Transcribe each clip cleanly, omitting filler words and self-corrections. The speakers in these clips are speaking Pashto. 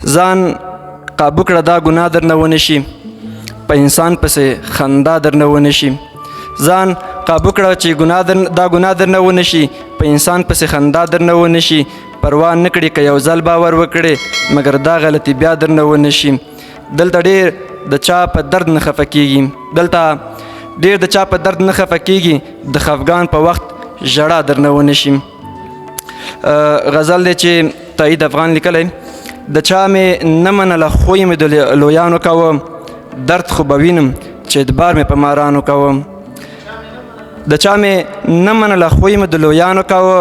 ځان قابو کړه دا ګناه درنه ونه شي، په انسان پسې خندا درنه ونه شي. ځان قابو کړه چې دا ګناه درنه ونه شي، په انسان پسې خندا درنه ونه شي. پروا نه کړي که یو ځل باور وکړې، مګر دا غلطي بیا درنه ونه شي. دلته ډېر د چا په درد نه خفه کېږي، د خفګان په وخت ژړا درنه ونه شي. غزل دی چې تایید افغان لیکلی: د چا مې نه منله خوی مې د لویانو کوه، درد خو به وینم چې ادبار مې په مارانو کوه. د چا مې نه منله خوی مې د لویانو کوه،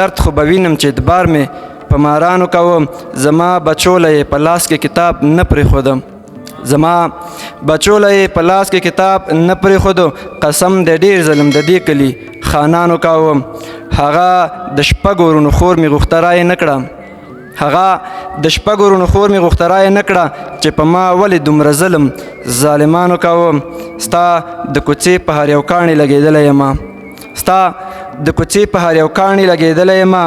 درد خو به وینم چې ادبار مې په مارانو کوه. زما بچوله یې په لاس کې کتاب نه پرېښوده، قسم دی ډېر ظلم د دې کلي خانانو کوه. هغه د شپږو ورونو خور مې غوښته رایې نه کړه، چې په ما ولې دومره ظلم ظالمانو کوه. ستا د کوڅې په هر یو کاڼي لګېدلی یمه،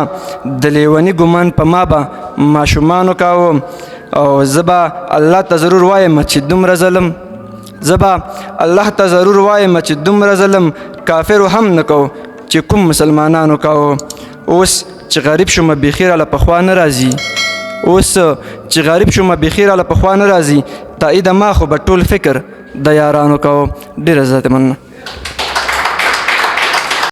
د لیوني ګمان په ما به ماشومانو کوه. او زه به الله ته ضرور وایم چې دومره ظلم کافرو هم نه کو چې کوم مسلمانانو کوه. اوس چې غریب شومه بیخي راله پخوا نه راځي، تایید ما خو به ټول فکر د یارانو کوه. ډېره زیاته مننه.